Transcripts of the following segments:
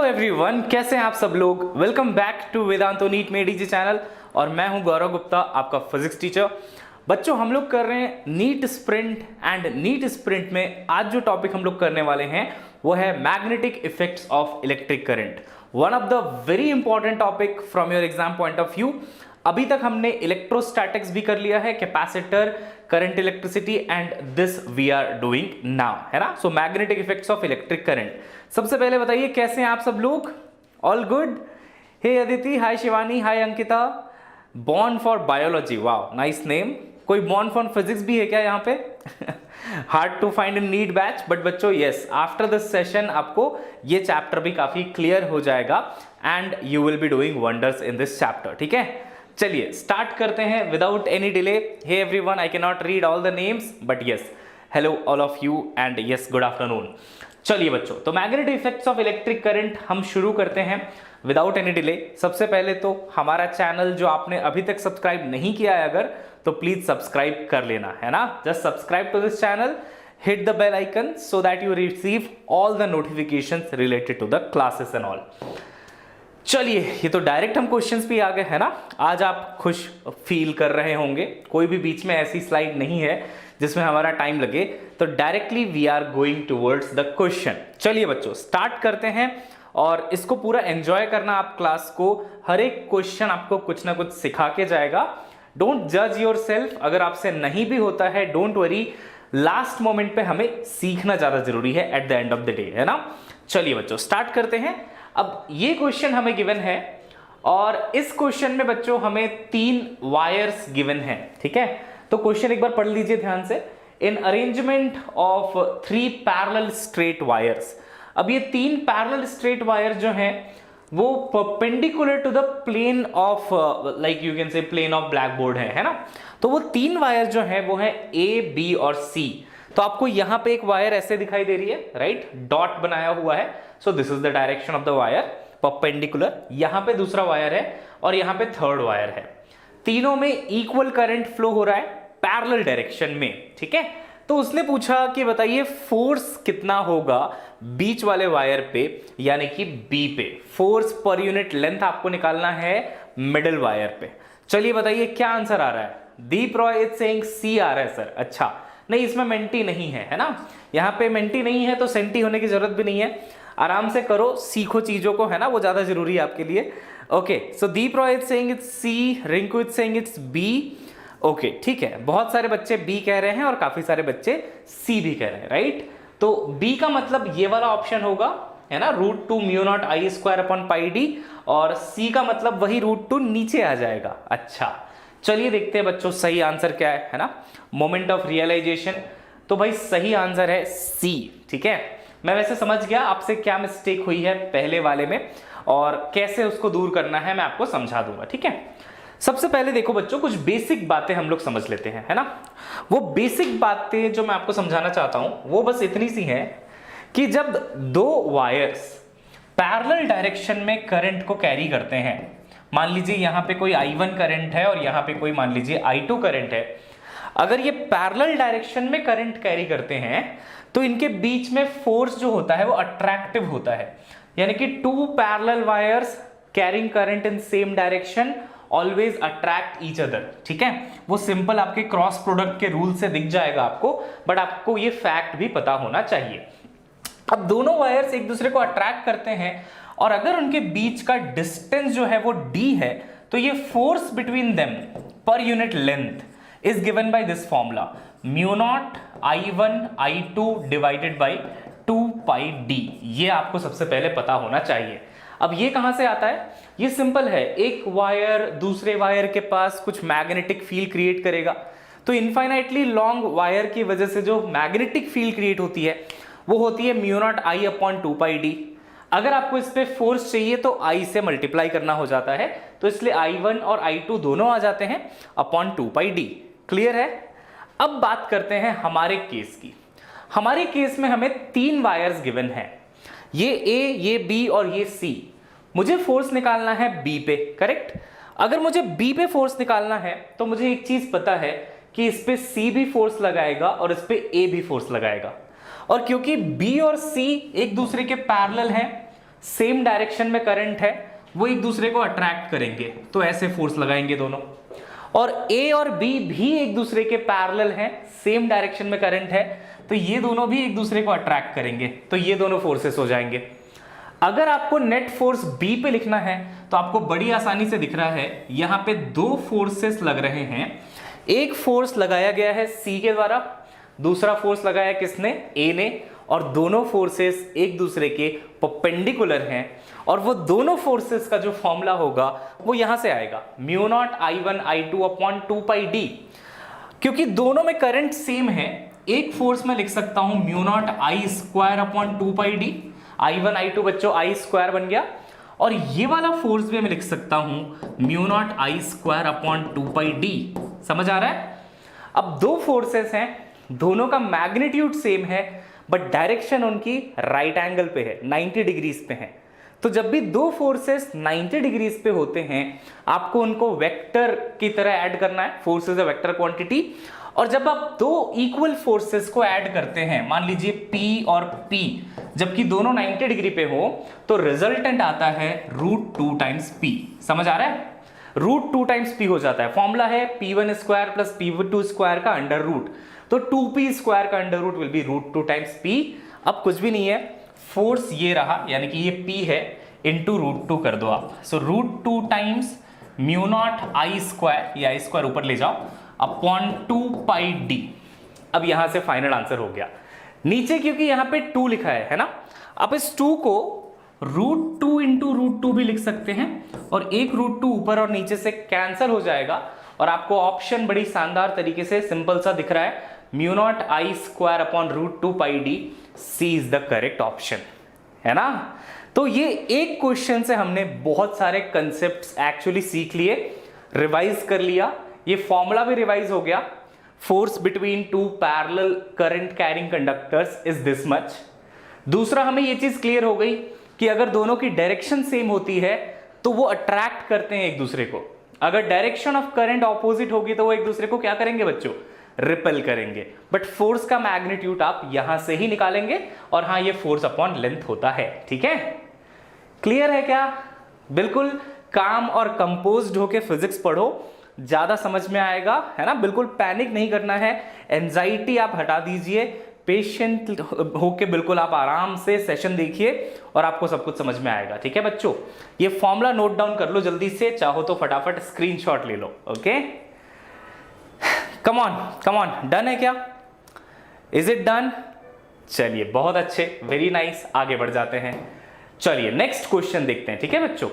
Everyone, कैसे हैं आप सब लोग। Welcome back to Vedantu NEET में डीजी चैनल और मैं हूं गौरव गुप्ता, आपका फिजिक्स टीचर। बच्चों, हम लोग कर रहे हैं NEET sprint and NEET sprint में आज जो टॉपिक हम लोग करने वाले हैं वो है magnetic effects of electric current. One of the very important topic from your exam point of view. अभी तक हमने इलेक्ट्रोस्टैटिक्स भी कर लिया है, capacitor, current, electricity, and this we are doing now, है ना। So magnetic effects of electric current. सबसे पहले बताइए कैसे हैं आप सब लोग। All good. Hey Aditi, hi Shivani, hi Ankita. Born for biology, wow nice name. कोई बॉर्न फॉर फिजिक्स भी है क्या यहाँ पे? Hard to find in NEET batch, but बच्चों यस, आफ्टर दिस सेशन आपको ये चैप्टर भी काफी क्लियर हो जाएगा and you will be doing wonders in this chapter. ठीक है, चलिए स्टार्ट करते हैं without any delay. Hey everyone, I can not read all the names but yes, hello all of you and yes, good afternoon. चलिए बच्चों, तो magnetic effects of electric current हम शुरू करते हैं विदाउट एनी डिले। सबसे पहले तो हमारा चैनल जो आपने अभी तक सब्सक्राइब नहीं किया है अगर, तो प्लीज सब्सक्राइब कर लेना, है ना। Just subscribe to this channel, hit the bell icon so that you receive all the notifications related to the classes and all. चलिए, ये तो डायरेक्ट हम क्वेश्चंस पे आ गए, है ना। आज आप खुश फील कर रहे होंगे, कोई भी बीच में ऐसी स्लाइड नहीं है जिसमें हमारा टाइम लगे, तो directly we are going towards the question. चलिए बच्चों, स्टार्ट करते हैं और इसको पूरा एंजॉय करना आप क्लास को। हर एक क्वेश्चन आपको कुछ ना कुछ सिखा के जाएगा। डोंट जज योर सेल्फ, अगर आपसे नहीं भी होता है डोंट वरी, लास्ट मोमेंट पे हमें सीखना ज्यादा जरूरी है at the end of the day, है ना। चलिए बच्चों, स्टार्ट करते हैं। अब ये क्वेश्चन हमें गिवन है और इस क्वेश्चन में बच्चों हमें 3 वायर्स गिवन है। ठीक है, तो क्वेश्चन एक बार पढ़ लीजिए ध्यान से। In arrangement of 3 parallel straight wires. अब ये 3 पैरेलल स्ट्रेट वायर जो हैं वो perpendicular to the plane of, like you can say plane of black board है ना। तो वो 3 वायर जो है वो है ए, बी और सी। तो आपको यहां पे एक वायर ऐसे दिखाई दे रही है, राइट, डॉट बनाया हुआ है। So this is the direction of the wire perpendicular. यहां पे दूसरा वायर है और यहां पे थर्ड वायर है। तीनों में इक्वल करंट फ्लो हो रहा है पैरेलल डायरेक्शन में। ठीक है, तो उसने पूछा कि बताइए फोर्स कितना होगा बीच वाले वायर पे, यानी कि बी पे। फोर्स पर यूनिट लेंथ आपको निकालना है मिडिल वायर पे। चलिए बताइए क्या आंसर आ रहा है। दीप रॉय इज सेइंग सी आ रहा है सर। अच्छा, नहीं इसमें मेंटी नहीं है, है ना। यहाँ पे मेंटी नहीं है तो सेंटी होने की जरूरत भी नहीं है। आराम से करो, सीखो चीजों को, है ना, वो ज्यादा जरूरी है आपके लिए। Okay, so Deep Roy is saying it's C, Rinku is saying it's B. Okay, ठीक है, बहुत सारे बच्चे बी कह रहे हैं और काफी सारे बच्चे सी भी कह रहे हैं, राइट। तो बी का मतलब ये वाला ऑप्शन होगा, है ना, √2 μ0 I² /πd, और सी का मतलब वही √2 नीचे आ जाएगा। अच्छा, चलिए देखते हैं बच्चों सही आंसर क्या है ना। मोमेंट ऑफ रियलाइजेशन, तो भाई सही आंसर है सी। ठीक है, मैं वैसे समझ गया आपसे क्या मिस्टेक हुई है पहले वाले में और कैसे उसको दूर करना है मैं आपको समझा दूंगा। ठीक है, सबसे पहले देखो बच्चों, कुछ बेसिक बातें हम लोग समझ लेते हैं, है ना। वो बेसिक बातें जो मैं आपको समझाना चाहता हूं वो बस इतनी सी है कि जब 2 वायर्स पैरेलल डायरेक्शन में करंट को कैरी करते हैं, मान लीजिए यहां पे कोई I1 करंट है और यहां पे कोई मान लीजिए I2 करंट है, अगर ये पैरेलल डायरेक्शन में करंट कैरी करते हैं तो इनके बीच में फोर्स जो होता है वो अट्रैक्टिव होता है। यानी कि 2 parallel wires carrying current in same direction always attract each other. ठीक है, वो सिंपल आपके क्रॉस प्रोडक्ट के रूल से दिख जाएगा आपको, बट आपको ये फैक्ट भी पता होना चाहिए। अब दोनों वायर्स एक दूसरे को अट्रैक्ट करते हैं और अगर उनके बीच का डिस्टेंस जो है वो d है, तो ये force between them per unit length is given by this formula μ0 I1 I2 / 2πd। ये आपको सबसे पहले पता होना चाहिए। अब ये कहां से आता है? ये सिंपल है, एक वायर दूसरे वायर के पास कुछ मैग्नेटिक फील्ड क्रिएट करेगा, तो इनफाइनाइटली लॉन्ग वायर की वजह से जो मैग्नेटिक फील्ड क्रिएट होती है वो होती है μ0 I/2πd। अगर आपको इस पे फोर्स चाहिए तो I से मल्टीप्लाई करना हो जाता है, तो इसलिए I1 और I2 दोनों आ जाते हैं अपॉन 2πd। क्लियर है। अब बात करते हैं हमारे केस की। हमारे केस में हमें 3 वायर्स गिवन है, ये A, ये B और ये C। मुझे फोर्स निकालना है B पे, करेक्ट। अगर मुझे B पे फोर्स निकालना है तो मुझे एक चीज पता है कि इस पे C भी फोर्स लगाएगा और इस पे A भी फोर्स लगाएगा, और क्योंकि B और C एक दूसरे के पैरेलल हैं सेम डायरेक्शन में करंट है, वो एक दूसरे को अट्रैक्ट करेंगे, तो ऐसे फोर्स लगाएंगे दोनों। और ए और बी भी एक दूसरे के पैरेलल हैं, सेम डायरेक्शन में करंट है, तो ये दोनों भी एक दूसरे को अट्रैक्ट करेंगे, तो ये दोनों फोर्सेस हो जाएंगे। अगर आपको नेट फोर्स बी पे लिखना है तो आपको बड़ी आसानी से दिख रहा है, यहां पे दो फोर्सेस लग रहे हैं। एक फोर्स लगाया गया है सी के द्वारा, दूसरा फोर्स लगाया किसने, ए ने, और दोनों फोर्सेस एक दूसरे के परपेंडिकुलर हैं। और वो दोनों फोर्सेस का जो फॉर्मूला होगा वो यहां से आएगा, mu naught I1 I2 upon 2 pi D. क्योंकि दोनों में करंट सेम है, एक फोर्स में लिख सकता हूं mu naught I square upon 2 pi D, I1 I2 बच्चों आई स्क्वायर बन गया, और ये वाला फोर्स भी मैं लिख सकता हूं mu naught I square upon 2 pi D. समझ आ रहा है? अब दो फोर्सेस हैं, दोनों का मैग्नीट्यूड सेम है, बट डायरेक्शन उनकी राइट एंगल पे है, 90 डिग्रीज पे है। तो जब भी दो फोर्सेस 90 डिग्रीज पे होते हैं, आपको उनको वेक्टर की तरह ऐड करना है, force is a vector quantity. और जब आप दो इक्वल फोर्सेस को ऐड करते हैं, मान लीजिए P और P, जबकि दोनों 90 डिग्री पे हो, तो रिजल्टेंट आता है √2 टाइम्स P। समझ आ रहा है? √2 टाइम्स P हो जाता है। फॉर्मूला है P1 square plus P2 square का अंडर रूट, तो 2P स्क्वायर का under root will be √2 times P। अब कुछ भी नहीं है, फोर्स ये रहा, यानी कि ये P है, इंटू √2 कर दो आप, सो √2 times mu not I square, ये आई स्क्वायर ऊपर ले जाओ, अपॉन 2 पाई डी। अब यहां से फाइनल आंसर हो गया। नीचे क्योंकि यहां पे 2 लिखा है ना, आप इस 2 को √2 इंटू √2 भी लिख सकते हैं, और एक √2 ऊपर और नीचे से कैंसिल हो जाएगा, और आपको ऑप्शन बड़ी शानदार तरीके से सिंपल सा दिख रहा है, mu not I square upon √2 pi D. C is the correct option, है ना? तो ये एक क्वेश्चन से हमने बहुत सारे कंसेप्ट्स एक्चुअली सीख लिए, रिवाइज कर लिया, ये फॉर्मूला भी रिवाइज हो गया। Force between two parallel current carrying conductors is this much. दूसरा, हमें ये चीज क्लियर हो गई कि अगर दोनों की डायरेक्शन सेम होती है तो वो अट्रैक्ट करते हैं एक दूसरे को। अगर डायरेक्शन ऑफ करंट ऑपोजिट होगी तो वो एक दूसरे को क्या करेंगे बच्चों, रिपेल करेंगे। बट फोर्स का मैग्नीट्यूड आप यहां से ही निकालेंगे, और हाँ, ये फोर्स अपॉन लेंथ होता है। ठीक है, क्लियर है क्या? बिल्कुल काम और कंपोज्ड होके फिजिक्स पढ़ो, ज्यादा समझ में आएगा, है ना? बिल्कुल पैनिक नहीं करना है, एंजाइटी आप हटा दीजिए, पेशेंट होके बिल्कुल आप आराम से सेशन देखिए और आपको सब कुछ समझ में आएगा। ठीक है बच्चों, ये फॉर्मूला नोट डाउन कर लो जल्दी से, चाहो तो फटाफट स्क्रीनशॉट ले लो। ओके, कम ऑन, डन है क्या? Is it done? चलिए, बहुत अच्छे, वेरी नाइस, आगे बढ़ जाते हैं। चलिए नेक्स्ट क्वेश्चन देखते हैं। ठीक है बच्चों,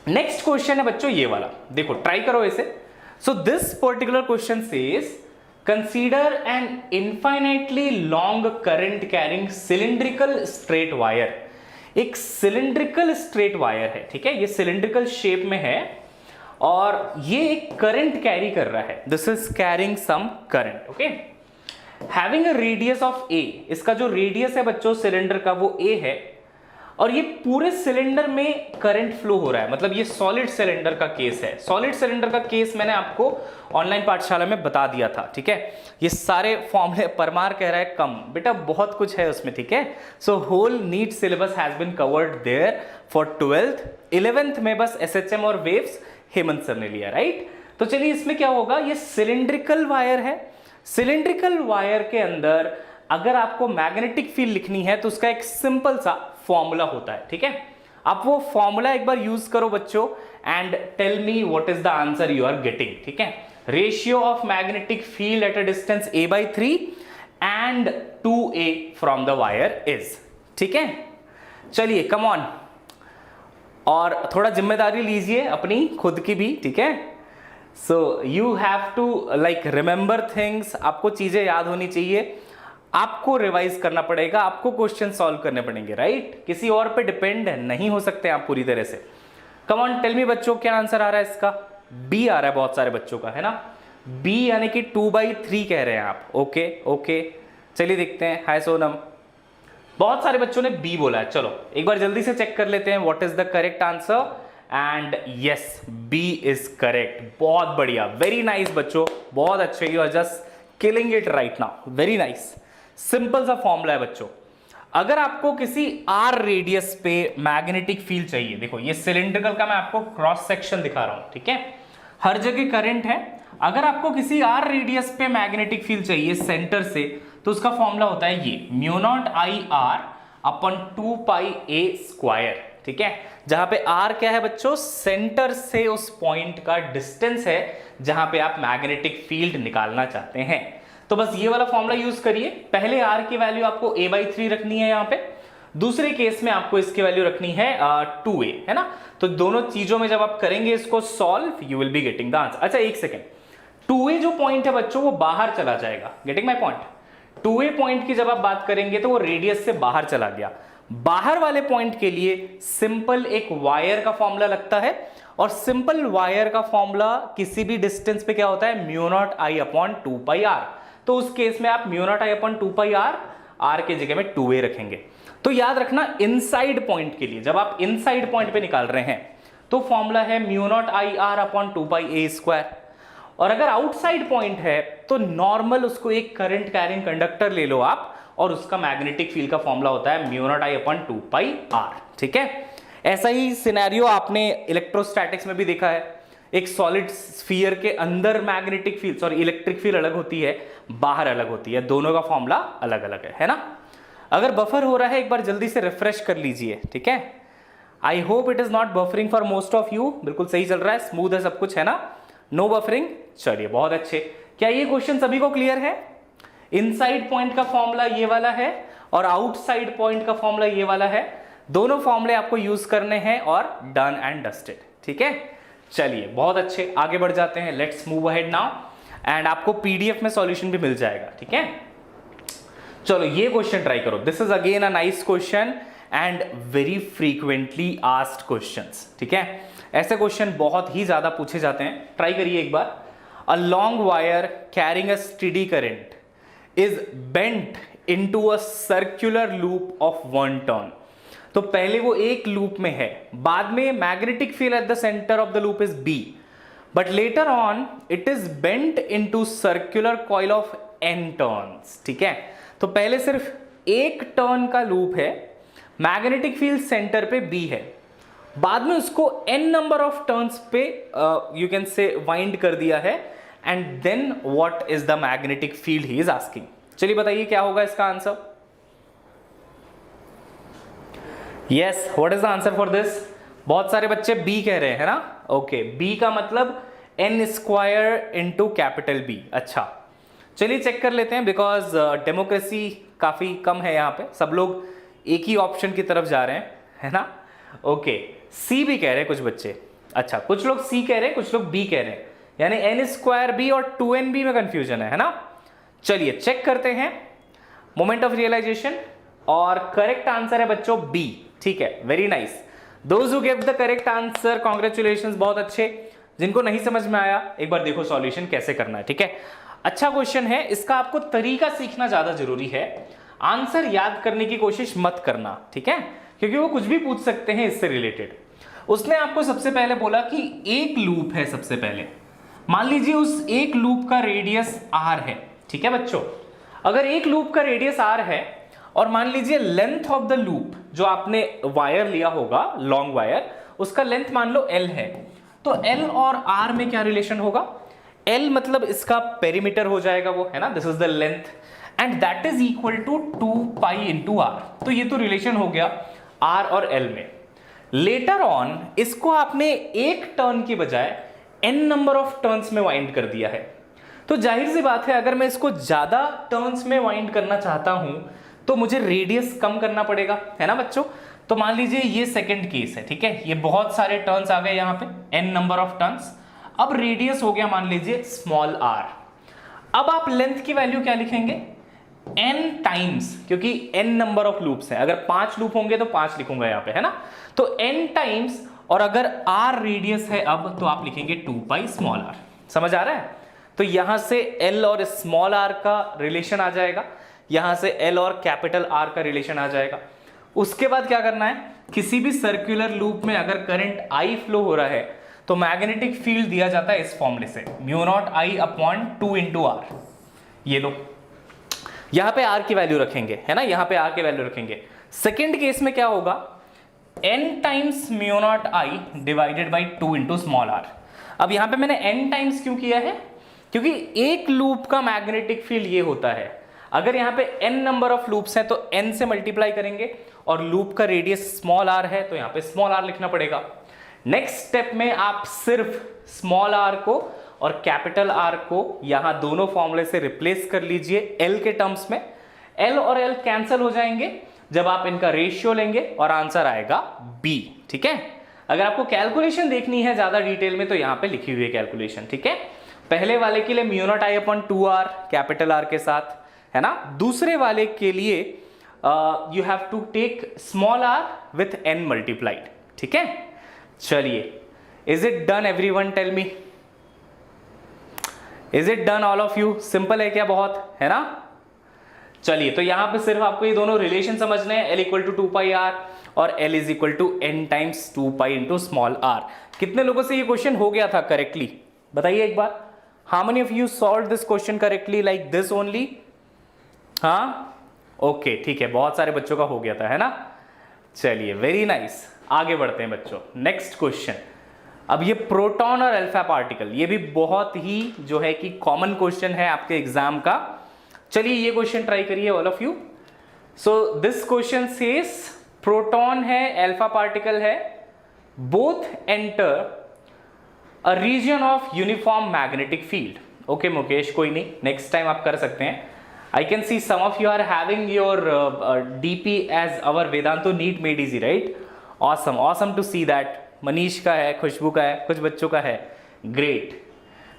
नेक्स्ट क्वेश्चन है बच्चों ये वाला, देखो ट्राई करो इसे। So this particular question says consider N infinitely long current carrying cylindrical straight wire. एक सिलिंड्रिकल स्ट्रेट वायर है, ठीक है, ये सिलिंड्रिकल शेप में है और ये एक करंट कैरी कर रहा है, this is carrying some current. Okay, having a radius of a, इसका जो रेडियस है बच्चों सिलेंडर का वो ए है, और ये पूरे सिलेंडर में करंट फ्लो हो रहा है, मतलब ये सॉलिड सिलेंडर का केस है। सॉलिड सिलेंडर का केस मैंने आपको ऑनलाइन पाठशाला में बता दिया था। ठीक है, ये सारे फॉर्मूले परमार कह रहा है कम, बेटा बहुत कुछ है उसमें। ठीक है, so whole NEET syllabus has been covered there for 12th 11th में बस एसएचएम और वेव्स हेमंत सर ने लिया, राइट? तो चलिए इसमें क्या होगा, ये सिलिंड्रिकल वायर है। सिलिंड्रिकल वायर के अंदर अगर आपको मैग्नेटिक फील्ड लिखनी है तो उसका एक सिंपल सा फॉर्मूला होता है। ठीक है, आप वो फॉर्मूला एक बार यूज करो बच्चों and tell me what is the answer you are getting. ठीक है, ratio of magnetic field at a distance a/3 and 2a from the wire is. ठीक है, चलिए कम ऑन, और थोड़ा जिम्मेदारी लीजिए अपनी खुद की भी। ठीक है, so you have to like remember things, आपको चीजें याद होनी चाहिए, आपको रिवाइज करना पड़ेगा, आपको क्वेश्चन सॉल्व करने पड़ेंगे, राइट? किसी और पे डिपेंड नहीं हो सकते आप पूरी तरह से। कम ऑन टेल मी बच्चों, क्या आंसर आ रहा है इसका? बी आ रहा है बहुत सारे बच्चों का, है ना? बी यानी कि 2/3 कह रहे हैं आप। ओके ओके, चलिए देखते हैं। हाय सोनम, बहुत सारे बच्चों ने बी बोला है। चलो एक बार जल्दी से चेक कर लेते हैं what is the correct answer, and yes, B is correct. बहुत बढ़िया, वेरी नाइस बच्चों, बहुत अच्छे, you are just killing it right now, very nice. Simple सा फॉर्मूला है बच्चों। अगर आपको किसी आर रेडियस पे मैग्नेटिक फील्ड चाहिए, देखो ये सिलिंड्रिकल का मैं आपको क्रॉस सेक्शन दिखा रहा हूं, ठीक है, हर जगह करंट है। अगर आपको किसी आर रेडियस पे मैग्नेटिक फील्ड चाहिए सेंटर से, तो उसका फॉर्मूला होता है ये mu not I R upon 2 pi a square, ठीक है, जहां पे आर क्या है बच्चों, सेंटर से उस पॉइंट का डिस्टेंस है जहां पे आप मैग्नेटिक फील्ड निकालना चाहते हैं। तो बस ये वाला फॉर्मूला यूज करिए। पहले आर की वैल्यू आपको a/3 रखनी है यहां पे, दूसरे केस में आपको इसकी वैल्यू रखनी है 2a, है ना। तो दोनों चीजों में जब आप करेंगे इसको solve, you will be getting the answer. अच्छा एक सेकेंड, 2a जो पॉइंट है बच्चों वो बाहर चला जाएगा, getting my point. 2a point की जब आप बात करेंगे तो वो रेडियस से बाहर चला गया। बाहर वाले पॉइंट के लिए सिंपल एक वायर का फॉर्मूला लगता है, और सिंपल वायर का फॉर्मूला किसी भी डिस्टेंस पे क्या होता है, mu not I upon 2 pi are. तो उस केस में आप mu not I upon 2 pi R, R के जगह में 2a रखेंगे। तो याद रखना इनसाइड पॉइंट के लिए जब आप इनसाइड पॉइंट पे निकाल रहे हैं तो फॉर्मूला है mu not I R upon 2 pi a square. और अगर आउटसाइड पॉइंट है तो नॉर्मल उसको एक करंट कैरिंग कंडक्टर ले लो आप, और उसका मैग्नेटिक फील्ड का फॉर्मूला होता है mu not I upon 2 pi R, ठीक है। ऐसा ही सिनेरियो आपने इलेक्ट्रोस्टैटिक्स में भी देखा है। एक सॉलिड स्फीयर के अंदर magnetic field, sorry electric field अलग होती है, बाहर अलग होती है, दोनों का फॉर्मूला अलग अलग है ना। अगर बफर हो रहा है एक बार जल्दी से रिफ्रेश कर लीजिए, ठीक है। I hope it is not buffering for most of you, बिल्कुल सही चल रहा है, स्मूथ है सब कुछ, है ना, नो बफरिंग। चलिए बहुत अच्छे। क्या ये क्वेश्चन सभी को क्लियर है? इनसाइड पॉइंट का फॉर्मूला ये वाला है और आउटसाइड पॉइंट का फॉर्मूला ये वाला है, दोनों फॉर्मूले आपको यूज करने हैं और डन एंड डस्टेड, ठीक है। चलिए बहुत अच्छे, आगे बढ़ जाते हैं, let's move ahead now, and आपको पीडीएफ में सॉल्यूशन भी मिल जाएगा, ठीक है। चलो ये क्वेश्चन ट्राई करो, this is again a nice question and very frequently asked questions, ठीक है। ऐसे क्वेश्चन बहुत ही ज्यादा पूछे जाते हैं, ट्राई करिए एक बार। A long wire carrying a steady current is bent into a circular loop of 1 turn. तो पहले वो एक लूप में है, बाद में magnetic field at the centre of the loop is B, but later on it is bent into circular coil of n turns, ठीक है। तो पहले सिर्फ एक टर्न का लूप है, मैग्नेटिक फील्ड सेंटर पे बी है, बाद में उसको n नंबर ऑफ टर्न्स पे यू कैन से वाइंड कर दिया है, and then what is the magnetic field he is asking. चलिए बताइए क्या होगा इसका answer. Yes, what is the answer for this? बहुत सारे बच्चे बी कह रहे हैं, है ना। ओके, बी का मतलब n square into capital B. अच्छा चलिए चेक कर लेते हैं, बिकॉज डेमोक्रेसी काफी कम है यहाँ पे, सब लोग एक ही ऑप्शन की तरफ जा रहे हैं, है ना। ओके, सी भी कह रहे हैं कुछ बच्चे। अच्छा, कुछ लोग सी कह रहे हैं, कुछ लोग बी कह रहे हैं, यानी n स्क्वायर बी और 2nb में कंफ्यूजन है ना। चलिए चेक करते हैं मोमेंट ऑफ रियलाइजेशन, और करेक्ट आंसर है बच्चों बी, ठीक है, very nice. Those who give the correct answer congratulations, बहुत अच्छे। जिनको नहीं समझ में आया एक बार देखो सॉल्यूशन कैसे करना है, ठीक है। अच्छा क्वेश्चन है, इसका आपको तरीका सीखना ज्यादा जरूरी है, आंसर याद करने की कोशिश मत करना, ठीक है, क्योंकि वो कुछ भी पूछ सकते हैं इससे रिलेटेड। उसने आपको सबसे पहले बोला कि एक लूप है, सबसे पहले मान लीजिए उस एक लूप का रेडियस r है, ठीक है बच्चों। अगर एक लूप का रेडियस r है और मान लीजिए लेंथ ऑफ द लूप जो आपने वायर लिया होगा, लॉन्ग वायर, उसका लेंथ मान लो l है, तो l और r में क्या रिलेशन होगा? l मतलब इसका पेरीमीटर हो जाएगा वो, है ना, this is the length, and that is equal to 2 pi into R. तो ये तो रिलेशन हो गया r और l में। लेटर ऑन इसको आपने एक टर्न की बजाय n नंबर ऑफ टर्न्स में वाइंड कर दिया है, तो जाहिर सी बात है अगर मैं इसको ज्यादा टर्न्स में वाइंड करना चाहता हूं तो मुझे रेडियस कम करना पड़ेगा, है ना बच्चों। तो मान लीजिए ये सेकंड केस है, ठीक है, ये बहुत सारे टर्न्स आ गए यहाँ पे, n नंबर ऑफ टर्न्स। अब रेडियस हो गया मान लीजिए स्मॉल r। अब आप लेंथ की वैल्यू क्या लिखेंगे? n टाइम्स, क्योंकि n नंबर ऑफ लूप्स हैं, अगर 5 लूप होंगे तो 5 लिखूंगा यहाँ पे, है ना। तो n टाइम्स, और अगर r रेडियस है अब, तो आप लिखेंगे 2 पाई स्मॉल r। समझ आ रहा है? तो यहां से l और स्मॉल r का रिलेशन आ जाएगा, यहां से l और कैपिटल R का रिलेशन आ जाएगा। उसके बाद क्या करना है, किसी भी सर्कुलर लूप में अगर करंट I फ्लो हो रहा है तो मैग्नेटिक फील्ड दिया जाता है इस फॉर्मूले से, mu naught I upon 2 into are. ये लो, यहां पे आर की वैल्यू रखेंगे, है ना, यहां पे आर की वैल्यू रखेंगे। सेकेंड केस में क्या होगा, n times mu not I divided by 2 into small R. अब यहां पे मैंने n टाइम्स क्यों किया है, क्योंकि एक लूप का मैग्नेटिक फील्ड ये होता है, अगर यहां पे n नंबर ऑफ लूप्स हैं तो n से मल्टीप्लाई करेंगे, और लूप का रेडियस स्मॉल r है तो यहां पे स्मॉल r लिखना पड़ेगा। नेक्स्ट स्टेप में आप सिर्फ स्मॉल r को और कैपिटल R को यहां दोनों फॉर्मूले से रिप्लेस कर लीजिए L के टर्म्स में। L और L कैंसिल हो जाएंगे जब आप इनका रेशियो लेंगे और आंसर आएगा B, ठीक है। अगर आपको कैलकुलेशन देखनी है ज्यादा डिटेल में तो यहां पे लिखी हुई है कैलकुलेशन, ठीक है। पहले वाले के लिए mu not I upon 2r capital R के साथ, है ना। दूसरे वाले के लिए you have to take small r with n multiplied, ठीक है। चलिए, is it done everyone, tell me, is it done all of you? Simple है क्या, बहुत, है ना। चलिए, तो यहां पे सिर्फ आपको ये दोनों रिलेशन समझने हैं, L इक्वल टू 2πr और L is equal to n times 2π into small r। कितने लोगों से ये क्वेश्चन हो गया था करेक्टली, बताइए एक बार। How many of you solve this question correctly like this only? हाँ, ओके, ठीक है, बहुत सारे बच्चों का हो गया था, है ना। चलिए, वेरी नाइस, आगे बढ़ते हैं बच्चों। नेक्स्ट क्वेश्चन, अब ये प्रोटॉन और अल्फा पार्टिकल, ये भी बहुत ही जो है कि कॉमन क्वेश्चन है आपके एग्जाम का। चलिए, ये क्वेश्चन ट्राई करिए all of you. So this question says proton है, अल्फा पार्टिकल है, both enter a region of uniform magnetic field. Okay Mukesh, कोई नहीं, नेक्स्ट टाइम आप कर सकते हैं। I can see some of you are having your DP as our Vedantu NEET Made Easy, right? Awesome, awesome to see that. Manish का है, खुशबू का है, कुछ बच्चों का है, ग्रेट।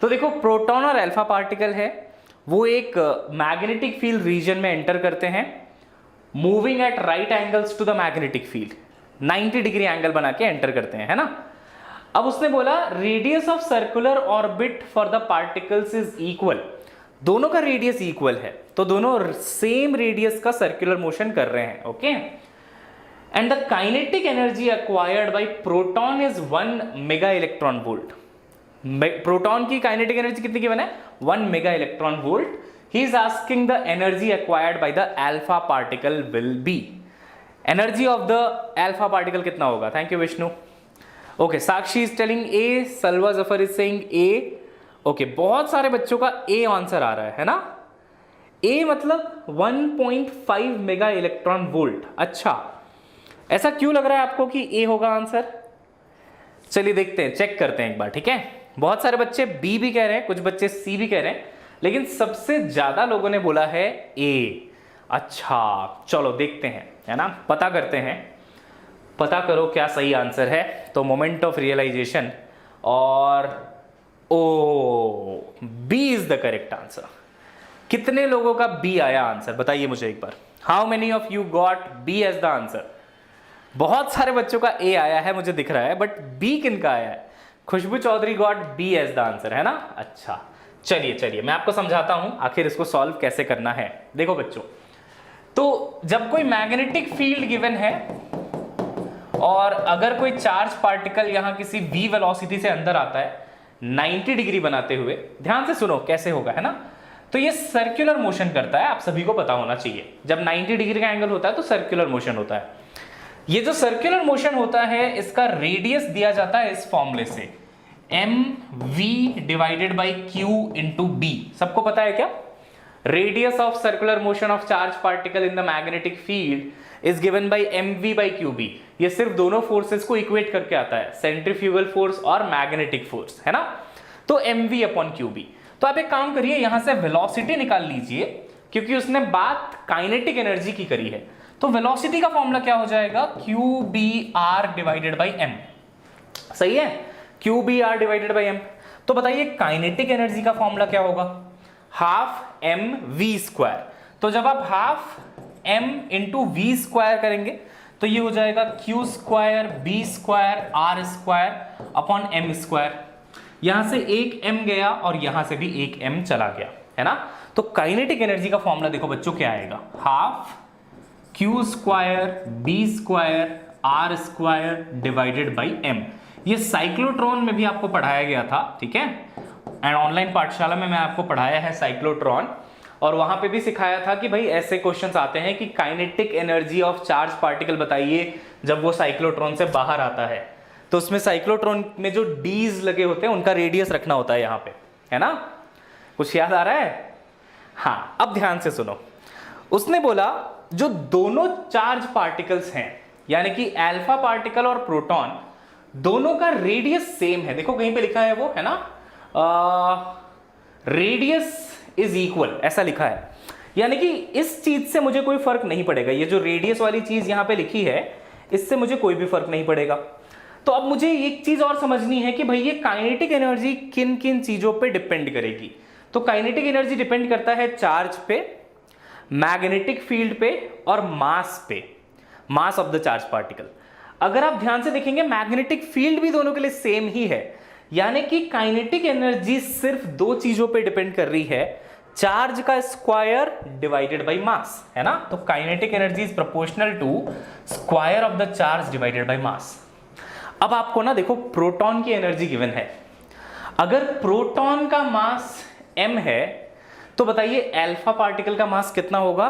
तो देखो, प्रोटॉन और अल्फा पार्टिकल है, वो एक मैग्नेटिक फील्ड रीजन में एंटर करते हैं, moving at right angles to the magnetic field, 90 degree angle बना के एंटर करते हैं, है ना। अब उसने बोला radius of circular orbit for the particles is equal, दोनों का रेडियस इक्वल है, तो दोनों सेम रेडियस का सर्कुलर मोशन कर रहे हैं, okay. And the kinetic energy acquired by proton is 1 mega electron volt. Proton की काइनेटिक एनर्जी कितनी गिवन है? 1 mega electron volt. He is asking the energy acquired by the alpha particle will be. Energy of the alpha particle कितना होगा? Thank you Vishnu. Okay, Sakshi is telling a, Salwa Zafar is saying A. Okay, बहुत सारे बच्चों का A answer आ रहा है ना। ए मतलब 1.5 मेगा इलेक्ट्रॉन वोल्ट। अच्छा, ऐसा क्यों लग रहा है आपको कि ए होगा आंसर? चलिए देखते हैं, चेक करते हैं एक बार, ठीक है। बहुत सारे बच्चे बी भी कह रहे हैं, कुछ बच्चे सी भी कह रहे हैं, लेकिन सबसे ज्यादा लोगों ने बोला है ए। अच्छा, चलो देखते हैं, है ना, पता करते हैं, पता करो क्या सही आंसर है। तो मोमेंट ऑफ रियलाइजेशन, और oh, B is the correct answer. कितने लोगों का बी आया आंसर, बताइए मुझे एक बार। How many of you got B as the answer? बहुत सारे बच्चों का ए आया है, मुझे दिख रहा है, बट बी किन का आया है? Khushboo Chaudhary got B as the answer, है ना। अच्छा, चलिए चलिए मैं आपको समझाता हूं आखिर इसको सॉल्व कैसे करना है। देखो बच्चों, तो जब कोई मैग्नेटिक फील्ड गिवन है और अगर कोई चार्ज पार्टिकल यहां किसी v वेलोसिटी से अंदर आता है 90 डिग्री बनाते हुए, ध्यान से सुनो कैसे होगा, है ना। तो ये सर्कुलर मोशन करता है, आप सभी को पता होना चाहिए। जब 90 डिग्री का एंगल होता है तो सर्कुलर मोशन होता है। ये जो सर्कुलर मोशन होता है इसका रेडियस दिया जाता है इस फॉर्मूले से, mv divided by q into b। सबको पता है क्या? Radius of circular motion of charge particle in the magnetic field is given by mv by qb। ये सिर्फ दोनों फोर्सेस को इक्वेट करके आता है, सेंट्रीफ्यूगल फोर्स और मैग्नेटिक फोर्स, है ना। तो mv अपॉन qb। तो आप एक काम करिए, यहां से वेलोसिटी निकाल लीजिए, क्योंकि उसने बात काइनेटिक एनर्जी की करी है। तो वेलोसिटी का फॉर्मूला क्या हो जाएगा? qbr divided by m। सही है, qbr डिवाइडेड बाई m। तो बताइए काइनेटिक एनर्जी का फॉर्मूला क्या होगा? Half m v square. तो जब आप half m into V square करेंगे तो ये हो जाएगा q square b square r square upon m square. यहां से एक m गया और यहां से भी एक m चला गया, है ना। तो काइनेटिक एनर्जी का फॉर्मूला देखो बच्चों क्या आएगा? Half q square b square r square divided by m। ये साइक्लोट्रॉन में भी आपको पढ़ाया गया था, ठीक है, एंड ऑनलाइन पाठशाला में मैं आपको पढ़ाया है साइक्लोट्रॉन। और वहां पे भी सिखाया था कि भाई ऐसे क्वेश्चंस आते हैं कि kinetic energy of charge particle बताइए जब वो साइक्लोट्रॉन से बाहर आता है। तो उसमें साइक्लोट्रॉन में जो डीज लगे होते हैं उनका रेडियस रखना होता है यहाँ पे, है ना? कुछ याद आ रहा है? हाँ, अब ध्यान से सुनो। उसने बोला जो दोनों चार्ज पार्टिकल्स हैं, यानी कि अल्फा पार्टिकल और प्रोटॉन, दोनों का रेडियस सेम है। देखो कहीं पे लिखा है वो, है ना, रेडियस इज इक्वल, ऐसा लिखा है। यानी कि इस चीज से मुझे कोई फर्क नहीं पड़ेगा, ये जो रेडियस वाली चीज यहां पे लिखी है इससे मुझे कोई भी फर्क नहीं पड़ेगा। तो अब मुझे एक चीज और समझनी है कि भाई ये काइनेटिक एनर्जी किन किन चीजों पे डिपेंड करेगी। तो काइनेटिक एनर्जी डिपेंड करता है चार्ज पे, मैग्नेटिक फील्ड पे और मास पे, mass of the charge particle. अगर आप ध्यान से देखेंगे मैग्नेटिक फील्ड भी दोनों के लिए सेम ही है, यानी कि काइनेटिक एनर्जी सिर्फ दो चीजों पे डिपेंड कर रही है, चार्ज का स्क्वायर डिवाइडेड बाय मास, है ना? तो kinetic energy is proportional to square of the charge divided by mass. अब आपको ना देखो प्रोटॉन की एनर्जी गिवन है, अगर प्रोटॉन का मास m है तो बताइए अल्फा पार्टिकल का मास कितना होगा?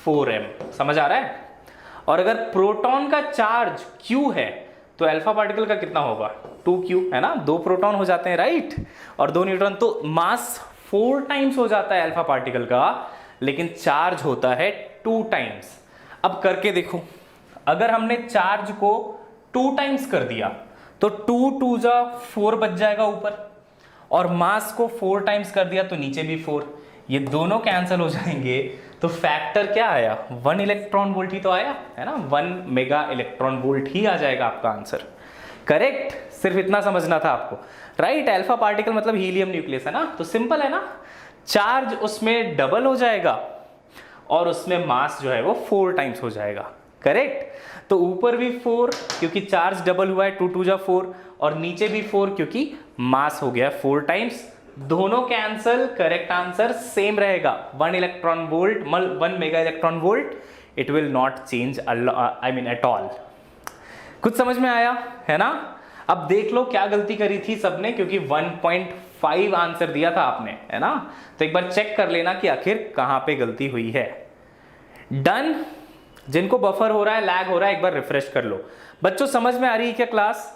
4m। समझ आ रहा है? और अगर प्रोटॉन का चार्ज q है तो अल्फा पार्टिकल का कितना होगा? 2q, है ना? 2 प्रोटॉन हो जाते हैं, राइट, और 2 न्यूट्रॉन, तो मास 4 टाइम्स हो जाता है अल्फा पार्टिकल का, लेकिन चार्ज होता है 2 टाइम्स। अब करके देखो, अगर हमने चार्ज को 2 टाइम्स कर दिया तो 2 2 जा 4 बच जाएगा ऊपर, और मास को 4 टाइम्स कर दिया तो नीचे भी 4, ये दोनों कैंसिल हो जाएंगे। तो फैक्टर क्या आया? 1 इलेक्ट्रॉन वोल्ट ही तो आया, है ना? 1 मेगा इलेक्ट्रॉन वोल्ट ही आ जाएगा आपका आंसर। करेक्ट, सिर्फ इतना समझना था आपको, राइट? अल्फा पार्टिकल मतलब हीलियम न्यूक्लियस, है ना? तो सिंपल है ना, चार्ज उसमें डबल हो जाएगा और उसमें मास जो है वो 4 टाइम्स हो जाएगा। करेक्ट, तो ऊपर भी 4 क्योंकि चार्ज डबल हुआ है, 2 2 जा 4, और नीचे भी 4 क्योंकि मास हो गया 4 टाइम्स। दोनों कैंसल, करेक्ट आंसर सेम रहेगा, 1 electron volt 1 mega electron volt, it will not change I mean at all. कुछ समझ में आया, है ना? अब देख लो क्या गलती करी थी सबने, क्योंकि 1.5 आंसर दिया था आपने, है ना? तो एक बार चेक कर लेना कि आखिर कहां पे गलती हुई है। डन। जिनको बफर हो रहा है, लैग हो रहा है, एक बार रिफ्रेश कर लो। बच्चों समझ में आ रही है क्या class?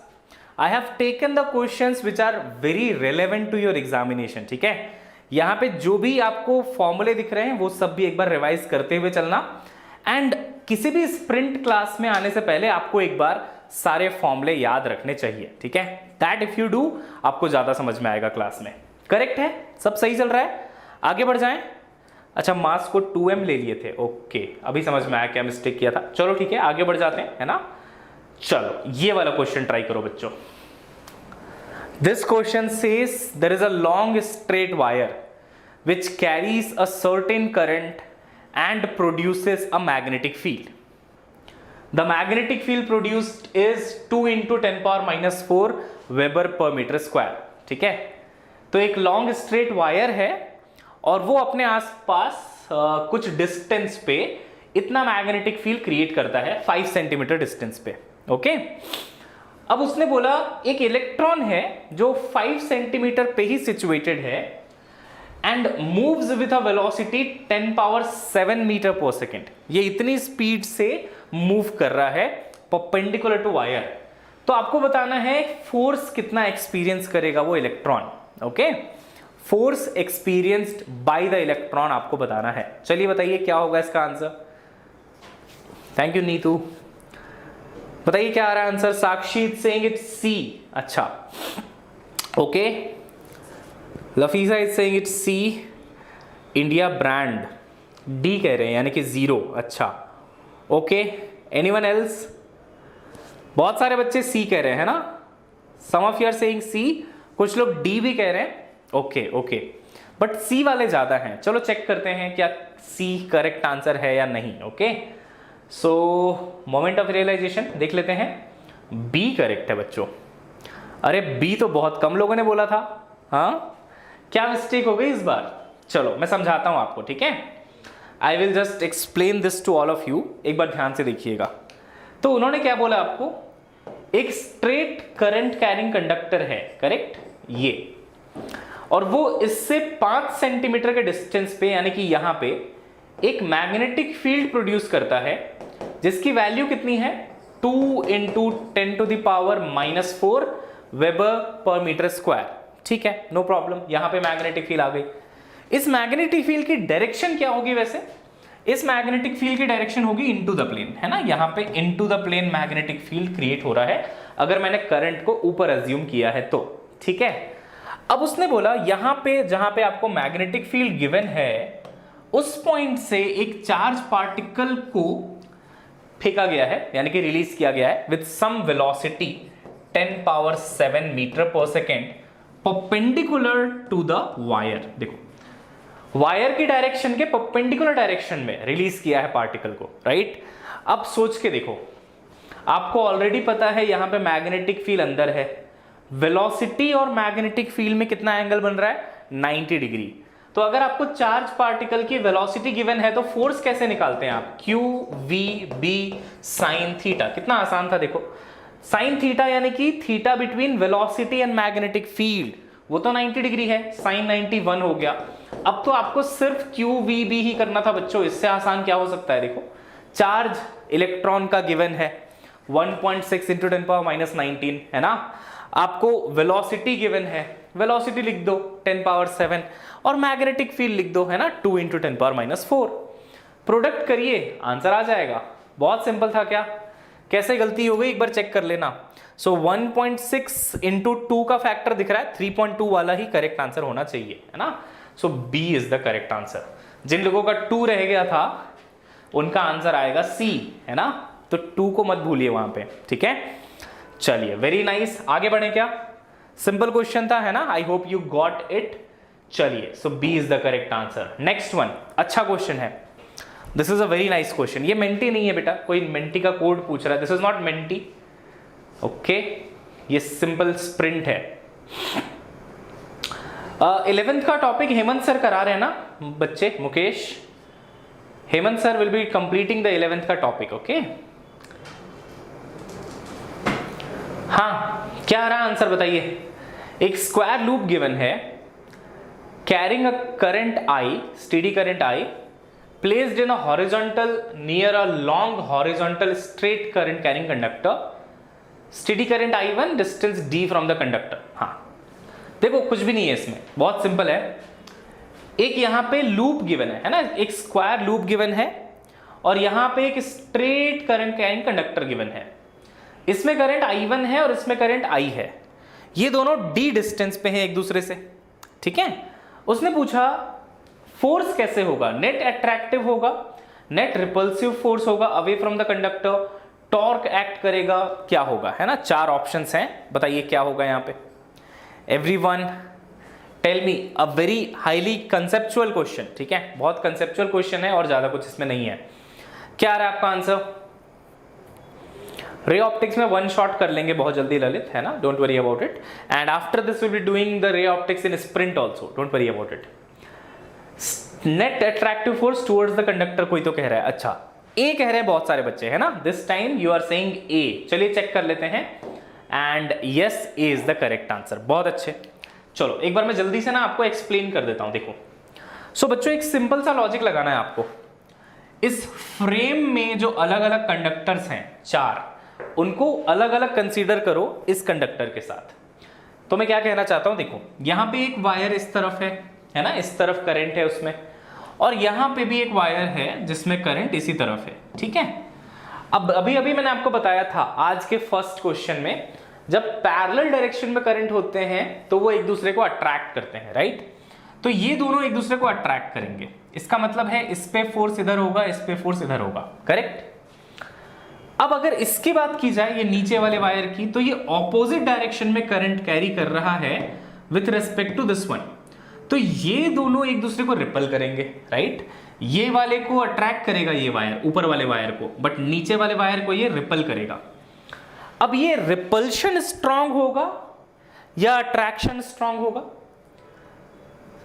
I have taken the questions which are very relevant to your examination, ठीक है? यहां पे जो भी आपको फॉर्मूले दिख रहे हैं वो सब भी एक बार रिवाइज करते हुए चलना, एंड किसी भी स्प्रिंट क्लास में आने से पहले आपको एक बार सारे फॉर्मूले याद रखने चाहिए, ठीक है? दैट इफ यू डू आपको ज्यादा समझ में आएगा क्लास में। करेक्ट है, सब सही चल रहा है, आगे बढ़ जाएं। अच्छा, मास को 2m ले लिए थे, ओके, अभी समझ में आया क्या मिस्टेक किया था। चलो ठीक है, आगे बढ़ जाते हैं, है ना? चलो ये वाला क्वेश्चन ट्राई करो बच्चों। This question says there is a long straight wire which carries a certain current and produces a magnetic field. The magnetic field produced is 2 into 10 power minus 4 Weber per meter square, ठीक है? तो एक long straight wire है और वो अपने आसपास कुछ डिस्टेंस पे इतना मैग्नेटिक फील्ड क्रिएट करता है, 5 सेंटीमीटर डिस्टेंस पे, ओके? अब उसने बोला एक इलेक्ट्रॉन है जो 5 सेंटीमीटर पे ही सिचुएटेड है and moves with a velocity 10 power 7 metre per second. ये इतनी स्पीड से मूव कर रहा है परपेंडिकुलर टू वायर। तो आपको बताना है फोर्स कितना एक्सपीरियंस करेगा वो electron, okay? Force experienced by the electron आपको बताना है। चलिए बताइए क्या होगा इसका आंसर। Thank you Neetu. बताइए क्या आ रहा है answer. Sakshi saying it C, अच्छा, okay. Lafiza is saying it C. India brand D कह रहे हैं, यानी कि 0, अच्छा, ओके। Anyone else? बहुत सारे बच्चे सी कह रहे हैं, है ना? सम ऑफ यू आर सेइंग सी, कुछ लोग डी भी कह रहे हैं, ओके ओके, बट सी वाले ज्यादा हैं। चलो चेक करते हैं क्या सी करेक्ट आंसर है या नहीं, okay? So moment of realisation देख लेते हैं। बी करेक्ट है बच्चों। अरे बी तो बहुत कम लोगों ने बोला था, हाँ? क्या मिस्टेक हो गई इस बार? चलो मैं समझाता हूं आपको, ठीक है? I will just explain this to all of you, एक बार ध्यान से देखिएगा। तो उन्होंने क्या बोला आपको, एक स्ट्रेट करंट कैरिंग कंडक्टर है, करेक्ट, ये, और वो इससे 5 सेंटीमीटर के डिस्टेंस पे यानी कि यहां पे एक मैग्नेटिक फील्ड प्रोड्यूस करता है जिसकी वैल्यू कितनी है 2 into 10⁻⁻⁴ weber per metre square. ठीक है, नो प्रॉब्लम, यहां पे मैग्नेटिक फील्ड आ गई। इस मैग्नेटिक फील्ड की डायरेक्शन क्या होगी वैसे? इस मैग्नेटिक फील्ड की डायरेक्शन होगी इनटू द प्लेन, है ना, यहां पे into the plane magnetic field create हो रहा है अगर मैंने करंट को ऊपर अज्यूम किया है तो। ठीक है, अब उसने बोला यहां पे जहां पे आपको मैग्नेटिक फील्ड गिवन है उस पॉइंट से एक चार्ज पार्टिकल को फेंका गया है यानी कि रिलीज किया गया है with some velocity 10⁻⁷ metre per second perpendicular to the wire. देखो, वायर की डायरेक्शन के परपेंडिकुलर डायरेक्शन में रिलीज किया है पार्टिकल को, राइट। अब सोच के देखो, आपको ऑलरेडी पता है यहां पे मैग्नेटिक फील्ड अंदर है, वेलोसिटी और मैग्नेटिक फील्ड में कितना एंगल बन रहा है 90 डिग्री। तो अगर आपको चार्ज पार्टिकल की वेलोसिटी गिवन है तो फोर्स कैसे निकालते हैं आप? Q V B sin theta. कितना आसान था, देखो sin थीटा यानी कि theta between velocity and magnetic field, वो तो 90 डिग्री है, sin 91 हो गया। अब तो आपको सिर्फ Q V B ही करना था बच्चों, इससे आसान क्या हो सकता है? देखो, चार्ज इलेक्ट्रॉन का गिवन है 1.6 इंटू 10⁻⁻19 है ना, आपको वेलोसिटी गिवन है, वेलोसिटी लिख दो 10⁻⁷ और मैग्नेटिक फील्ड लिख दो, है ना, 2 इंटू 10⁻⁴। प्रोडक्ट करिए, आंसर आ जाएगा। बहुत सिंपल था क्या? कैसे गलती हो गई एक बार चेक कर लेना। सो 1.6 इंटू 2 का फैक्टर दिख रहा है, 3.2 वाला ही करेक्ट आंसर होना चाहिए, है ना। So B is the correct answer. जिन लोगों का 2 रह गया था उनका आंसर आएगा सी, है ना, तो 2 को मत भूलिए वहां पे, ठीक है। चलिए, वेरी नाइस, आगे बढ़े क्या? सिंपल क्वेश्चन था, है ना, I hope you got it. चलिए, so B is the correct answer. Next one, अच्छा क्वेश्चन है, this is a very nice question. ये मेंटी नहीं है बेटा, कोई मेंटी का कोड पूछ रहा है, this is not Menti, okay, ये सिंपल स्प्रिंट है। 11th का टॉपिक हेमंत सर करा रहे हैं ना बच्चे, Mukesh, Hemant sir will be completing the 11th का टॉपिक, ओके। हाँ, क्या आ रहा है आंसर बताइए? एक स्क्वायर लूप गिवन है, carrying a current I, steady current I, placed in a horizontal near a long horizontal straight current carrying conductor, steady current I1, distance d from the conductor. हाँ, देखो कुछ भी नहीं है इसमें, बहुत सिंपल है। एक यहां पे लूप गिवन है ना, एक स्क्वायर लूप गिवन है और यहां पे एक straight current carrying conductor given है। इसमें करंट I1 है और इसमें करंट I है, ये दोनों d डिस्टेंस पे हैं एक दूसरे से, ठीक है। उसने पूछा फोर्स कैसे होगा, नेट अट्रैक्टिव होगा, नेट रिपल्सिव फोर्स होगा away from the conductor, torque act करेगा, क्या होगा, है ना। 4 ऑप्शंस हैं, बताइए क्या होगा यहाँ पे। Everyone tell me, a very highly conceptual question, ठीक है, बहुत कंसेप्चुअल क्वेश्चन है और ज्यादा कुछ इसमें नहीं है। क्या आ रहा है आपका आंसर? रे ऑप्टिक्स में वन शॉट कर लेंगे बहुत जल्दी ललित, है ना, don't worry about it, and after this will be doing the ray optics in sprint also, don't worry about it. Net attractive force towards the conductor कोई तो कह रहा है, अच्छा ए कह रहे हैं बहुत सारे बच्चे, है ना, this time you are saying A. चलिए चेक कर लेते हैं, and yes, A is the correct answer. बहुत अच्छे, चलो एक बार मैं जल्दी से ना आपको एक्सप्लेन कर देता हूं। देखो, सो बच्चों एक सिंपल सा लॉजिक लगाना है आपको। इस फ्रेम में जो अलग अलग कंडक्टर्स हैं 4, उनको अलग अलग कंसीडर करो इस कंडक्टर के साथ। तो मैं क्या कहना चाहता हूं, देखो यहां पे एक वायर इस तरफ है ना, इस तरफ करंट है उसमें, और यहां पे भी एक वायर है जिसमें करंट इसी तरफ है, ठीक है। अब अभी मैंने आपको बताया था आज के फर्स्ट क्वेश्चन में, जब पैरेलल डायरेक्शन में करंट होते हैं तो वो एक दूसरे को अट्रैक्ट करते हैं, राइट। तो ये दोनों एक दूसरे को अट्रैक्ट करेंगे, इसका मतलब है इस पे फोर्स इधर होगा, इस पे फोर्स इधर होगा, करेक्ट। अब अगर इसकी बात की जाए, ये नीचे वाले वायर की, तो ये ऑपोजिट डायरेक्शन में करंट कैरी कर रहा है with respect to this one, तो ये दोनों एक दूसरे को रिपल करेंगे, राइट। ये वाले को अट्रैक्ट करेगा ये वायर, ऊपर वाले वायर को, बट नीचे वाले वायर को ये रिपल करेगा। अब ये रिपल्शन स्ट्रांग होगा या अट्रैक्शन स्ट्रांग होगा?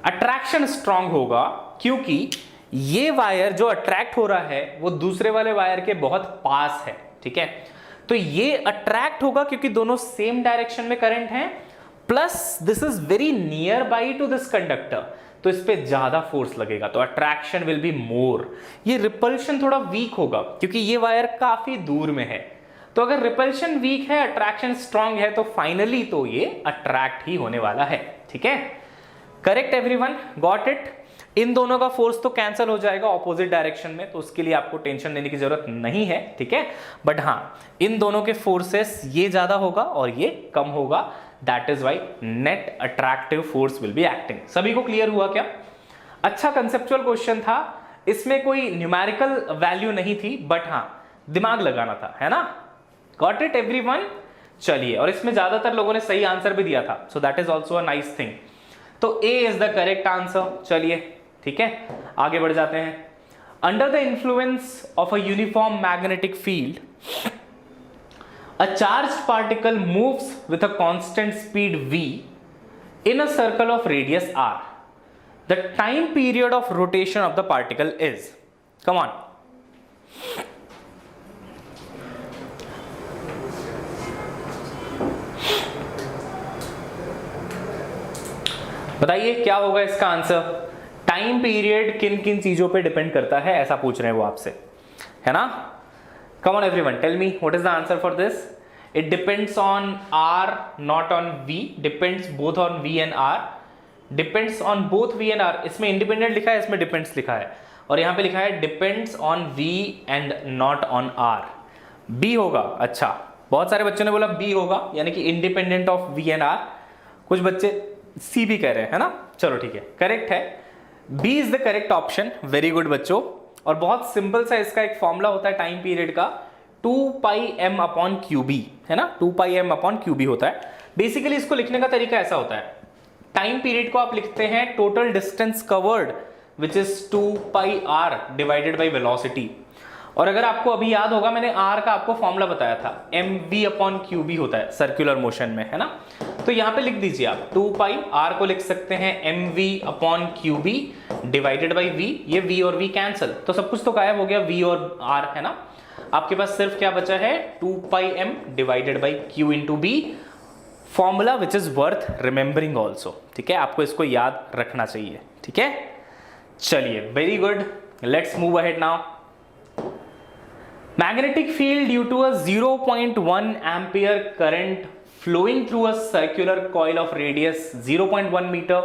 अट्रैक्शन स्ट्रांग होगा, क्योंकि ये वायर जो अट्रैक्ट हो रहा है वो दूसरे वाले वायर के बहुत पास है, ठीक है। तो ये अट्रैक्ट होगा क्योंकि दोनों सेम डायरेक्शन में करंट हैं, plus this is very near by two this conductor, तो इस पे ज्यादा फोर्स लगेगा, तो अट्रैक्शन विल बी मोर। ये रिपल्शन थोड़ा वीक होगा क्योंकि ये वायर काफी दूर में है, तो अगर रिपल्शन वीक है अट्रैक्शन स्ट्रांग है तो फाइनली तो ये अट्रैक्ट ही होने वाला है। ठीक है, करेक्ट एवरीवन, गॉट इट। इन दोनों का फोर्स तो कैंसिल हो जाएगा ऑपोजिट डायरेक्शन में, तो उसके लिए आपको टेंशन लेने की जरूरत नहीं है। ठीक है, बट हाँ इन दोनों के फोर्सेस ये ज्यादा होगा और ये कम होगा, that is why net attractive force will be acting. सभी को क्लियर हुआ क्या? अच्छा कंसेप्चुअल क्वेश्चन था, इसमें कोई न्यूमेरिकल वैल्यू नहीं थी, बट हाँ दिमाग लगाना था, है ना? Got it everyone? चलिए, और इसमें ज्यादातर लोगों ने सही आंसर भी दिया था, so that is also a nice thing. तो ए इज द करेक्ट आंसर। चलिए ठीक है, आगे बढ़ जाते हैं। Under the influence of a uniform magnetic field, a charged particle moves with a constant speed v in a circle of radius r. The time period of rotation of the particle is, come on, बताइए क्या होगा इसका answer? Time period किन किन चीजों पे depend करता है, ऐसा पूछ रहे हैं वो आपसे, है ना? Come on everyone, tell me what is the answer for this? It depends on R, not on V. Depends both on V and R. Depends on both V and R. इसमें independent लिखा है, इसमें depends लिखा है, और यहाँ पे लिखा है depends on V and not on R. B होगा। अच्छा, बहुत सारे बच्चों ने बोला B होगा, यानी कि independent of V and R। कुछ बच्चे C भी कह रहे हैं, है ना? चलो ठीक है, करेक्ट है, B is the correct option। Very good बच्चों। और बहुत सिंपल सा इसका एक फॉर्मूला होता है टाइम पीरियड का, 2πm/qb, है ना? 2πm/qb होता है। बेसिकली इसको लिखने का तरीका ऐसा होता है, टाइम पीरियड को आप लिखते हैं total distance covered which is 2πr divided by velocity. और अगर आपको अभी याद होगा, मैंने r का आपको फॉर्मूला बताया था, mv/qb होता है सर्कुलर मोशन में, है ना? तो यहां पे लिख दीजिए आप 2πr को लिख सकते हैं mv/qb डिवाइडेड बाई v। ये v और v कैंसिल, तो सब कुछ तो गायब हो गया, v और r, है ना? आपके पास सिर्फ क्या बचा है? 2πm divided by q into b, formula which is worth remembering also. ठीक है, आपको इसको याद रखना चाहिए। ठीक है, चलिए, very good, let's move ahead now. Magnetic field due to a 0.1 ampere current flowing through a circular coil of radius 0.1 meter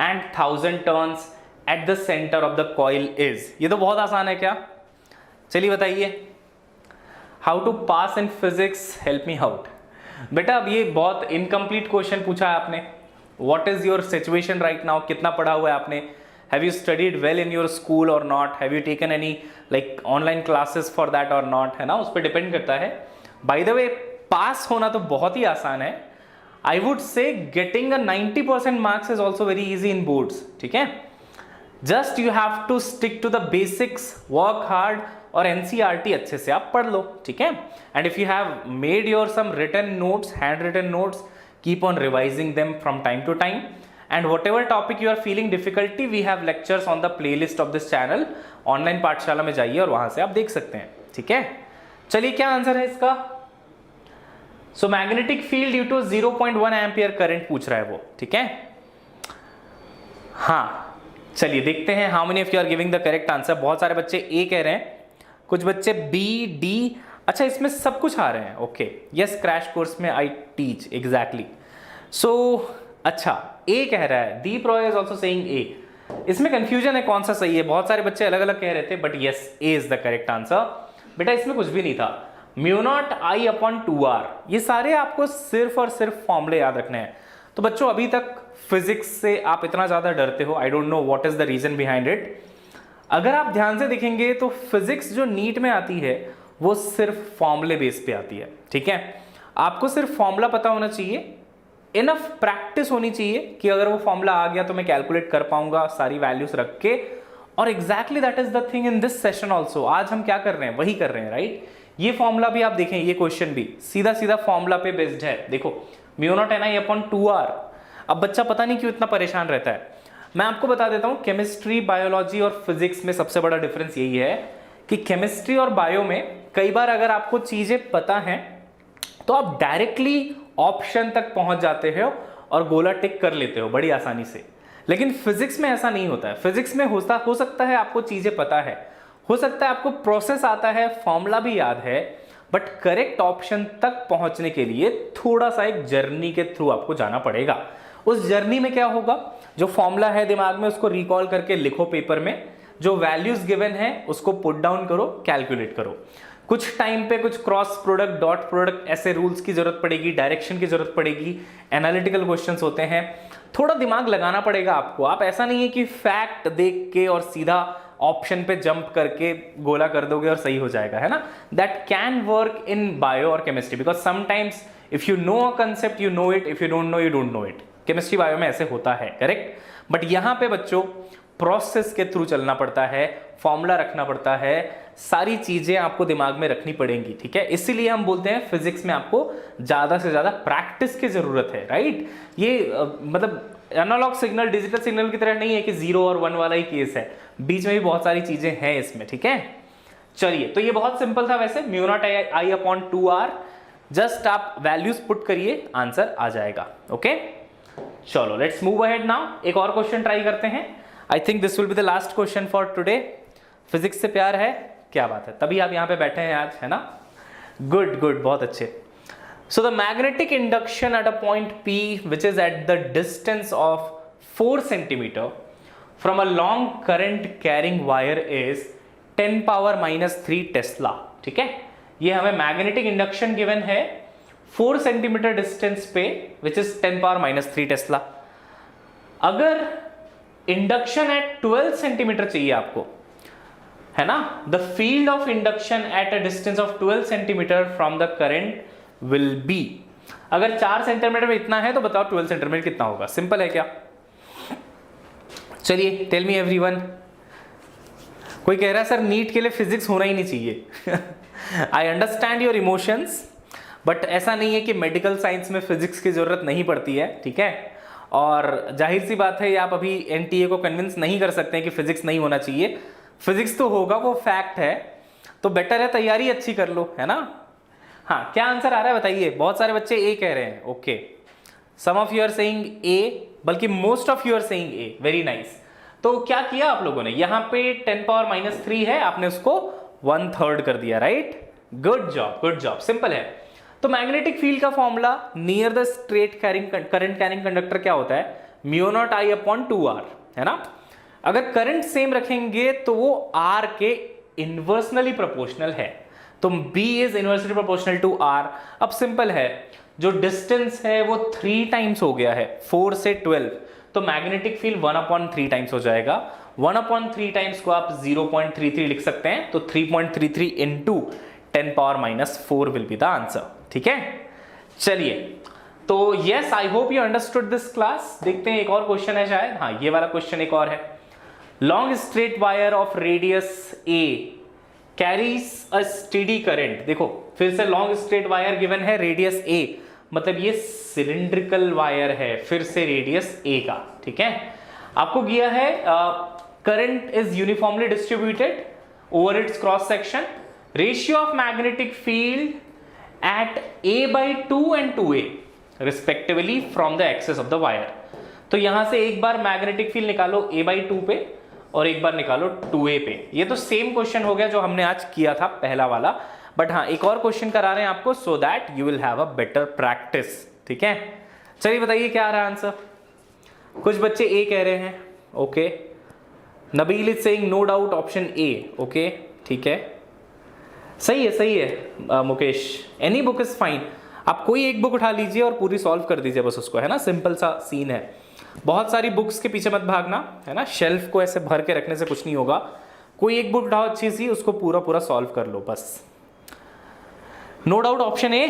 and 1000 turns at the center of the coil is। ये तो बहुत आसान है क्या? चलिए बताइए। How to pass in physics, help me out। बेटा अब ये बहुत इनकम्प्लीट क्वेश्चन पूछा है आपने। What is your situation right now? कितना पढ़ा हुआ है आपने? Have you studied well in your school or not? Have you taken any like online classes for that or not? है ना, उस पर डिपेंड करता है। By the way, पास होना तो बहुत ही आसान है। I would say getting a 90% marks is also very easy in boards। ठीक है, just you have to stick to the basics, work hard, और NCERT अच्छे से आप पढ़ लो। ठीक है, and if you have made your some written notes, handwritten notes, keep on revising them from time to time। And whatever topic you are feeling difficulty, we have lectures on the playlist of this channel। Online पाठशाला में जाइए और वहां से आप देख सकते हैं। ठीक है, चलिए क्या आंसर है इसका? So magnetic field due to 0.1 ampere current पूछ रहा है वो। ठीक है, हाँ चलिए देखते हैं how many of you are giving the correct answer. बहुत सारे बच्चे ए कह रहे हैं, कुछ बच्चे बी, डी। अच्छा, इसमें सब कुछ आ रहे हैं। ओके, यस, क्रैश कोर्स में आई टीच एग्जैक्टली। सो अच्छा, ए कह रहा है, Deep Roy is also saying A. इसमें कंफ्यूजन है कौन सा सही है, बहुत सारे बच्चे अलग अलग कह रहे थे, but yes, A is the correct answer. बेटा इसमें कुछ भी नहीं था, μ0I/2r, ये सारे आपको सिर्फ और सिर्फ फॉर्मूले याद रखने हैं। तो बच्चों अभी तक फिजिक्स से आप इतना ज्यादा डरते हो, I don't know what is the reason behind it. अगर आप ध्यान से देखेंगे तो फिजिक्स जो नीट में आती है वो सिर्फ फॉर्मूले बेस पे आती है। ठीक है, आपको सिर्फ फॉर्मूला पता होना चाहिए, इनफ प्रैक्टिस होनी चाहिए कि अगर वो फॉर्मूला आ गया तो मैं कैलकुलेट कर पाऊंगा सारी वैल्यूज रख के। और exactly that is the thing in this session also. आज हम क्या कर रहे हैं, वही कर रहे हैं, राइट? ये फॉर्मूला भी आप देखें, ये क्वेश्चन भी सीधा सीधा फॉर्मूला पे बेस्ड है। देखो, μ0NI/2r। अब बच्चा पता नहीं क्यों इतना परेशान रहता है। मैं आपको बता देता हूं, केमिस्ट्री, बायोलॉजी और फिजिक्स में सबसे बड़ा डिफरेंस यही है कि केमिस्ट्री और बायो में कई बार अगर आपको चीजें पता हैं तो आप डायरेक्टली ऑप्शन तक पहुंच जाते हो और गोला टिक कर लेते हो बड़ी आसानी से। लेकिन फिजिक्स में ऐसा नहीं होता है। फिजिक्स में हो सकता है आपको चीजें पता है, हो सकता है आपको प्रोसेस आता है, फॉर्मूला भी याद है, बट करेक्ट ऑप्शन तक पहुंचने के लिए थोड़ा सा एक जर्नी के थ्रू आपको जाना पड़ेगा। उस जर्नी में क्या होगा, जो फॉर्मूला है दिमाग में उसको रिकॉल करके लिखो पेपर में, जो वैल्यूज गिवन है उसको पुट डाउन करो, कैलकुलेट करो। कुछ टाइम पे कुछ क्रॉस प्रोडक्ट, डॉट प्रोडक्ट, ऐसे रूल्स की जरूरत पड़ेगी, डायरेक्शन की जरूरत पड़ेगी, एनालिटिकल क्वेश्चंस होते हैं, थोड़ा दिमाग लगाना पड़ेगा आपको। आप ऐसा नहीं है कि फैक्ट देख के और सीधा ऑप्शन पे जंप करके गोला कर दोगे और सही हो जाएगा, है ना। That can work in bio और chemistry, because sometimes if you know a concept you know it, if you don't know you don't know it. Chemistry bio में ऐसे होता है, करेक्ट। बट यहां पे बच्चों प्रोसेस के थ्रू चलना पड़ता है, फॉर्मूला रखना पड़ता है, सारी चीजें आपको दिमाग में रखनी पड़ेंगी, ठीक है। इसीलिए हम बोलते हैं फिजिक्स में आपको ज्यादा से ज्यादा प्रैक्टिस की जरूरत है, राइट। ये मतलब एनालॉग सिग्नल डिजिटल सिग्नल की तरह नहीं है कि 0 और 1 वाला ही केस है, बीच में भी बहुत सारी चीजें हैं इसमें, ठीक है। चलिए, तो ये बहुत सिंपल था वैसे, mu naught I upon 2r, just आप वैल्यूज पुट करिए, आंसर आ जाएगा। ओके, चलो लेट्स मूव अहेड नाउ। एक और क्वेश्चन ट्राई करते हैं। I think this will be the last question for today. Physics से प्यार है, क्या बात है, तभी आप यहां पे बैठे हैं आज, है ना। गुड गुड, बहुत अच्छे। So the magnetic induction at a point P, which is at the distance of 4 centimeter from a long current carrying wire is 10 power minus 3 Tesla, ठीक है। ये हमें मैग्नेटिक इंडक्शन गिवन है 4 सेंटीमीटर डिस्टेंस पे, which is 10 power minus 3 Tesla. अगर induction eight 12 centimetre चाहिए आपको, है ना, the field of induction eight a distance of 12 centimetre from the current will be. अगर 4 सेंटीमीटर में इतना है तो बताओ 12 सेंटीमीटर कितना होगा। सिंपल है क्या। चलिए, टेल मी एवरीवन। कोई कह रहा है सर नीट के लिए फिजिक्स होना ही नहीं चाहिए। I understand your emotions, but ऐसा नहीं है कि मेडिकल साइंस में फिजिक्स की जरूरत नहीं पड़ती है, ठीक है। और जाहिर सी बात है, आप अभी एनटीए को कन्विंस नहीं कर सकते हैं कि फिजिक्स नहीं होना चाहिए। फिजिक्स तो होगा, वो फैक्ट है, तो बेटर है तैयारी अच्छी कर लो, है ना। हाँ, क्या आंसर आ रहा है बताइए। बहुत सारे बच्चे ए कह रहे हैं, okay. Some of you are saying A, बल्कि most of you are saying A, very nice. तो क्या किया आप लोगों ने, यहाँ पे 10 पावर माइनस 3 है, आपने उसको 1/3 कर दिया, right. Good job, good job, simple है। तो मैग्नेटिक फील्ड का formula near the straight current carrying conductor क्या होता है, mu not I upon 2r, है ना। अगर करंट सेम रखेंगे तो वो r के इनवर्सनली प्रोपोर्शनल है, तो B is inversely proportional to R। अब सिंपल है, जो डिस्टेंस है वो 3 टाइम्स हो गया है, 4 से 12, तो मैग्नेटिक फील्ड 1/3 टाइम्स हो जाएगा। 1/3 टाइम्स को आप 0.33 लिख सकते हैं, तो 3.33 into 10 power minus 4 will be the answer, ठीक है। चलिए, तो yes, I hope you understood this class. देखते हैं एक और क्वेश्चन है शायद, हाँ ये वाला क्वेश्चन एक और है। Long straight wire of radius A carries a steady current. देखो फिर से लॉन्ग स्ट्रेट वायर गिवन है, रेडियस ए, मतलब ये सिलिंड्रिकल वायर है, फिर से रेडियस ए का, ठीक है। आपको दिया है current is uniformly distributed over its cross section, ratio of magnetic field at a/2 and 2a respectively from the axis of the wire. तो यहां से एक बार मैग्नेटिक फील्ड निकालो a/2 पे और एक बार निकालो 2a पे। ये तो सेम क्वेश्चन हो गया जो हमने आज किया था पहला वाला, बट हाँ एक और क्वेश्चन करा रहे हैं आपको, सो that you will have a better practice, ठीक है। चलिए बताइए क्या आ रहा है आंसर। कुछ बच्चे ए कह रहे हैं, okay. Nabeel is saying no doubt option A, okay, ठीक है, सही है, सही है। Mukesh, any book is fine. आप कोई एक बुक उठा लीजिए और पूरी सॉल्व कर दीजिए बस उसको, है ना, सिंपल सा सीन है। बहुत सारी बुक्स के पीछे मत भागना, है ना, शेल्फ को ऐसे भर के रखने से कुछ नहीं होगा। कोई एक बुक उठाओ अच्छी सी, उसको पूरा पूरा सॉल्व कर लो बस। No doubt option A,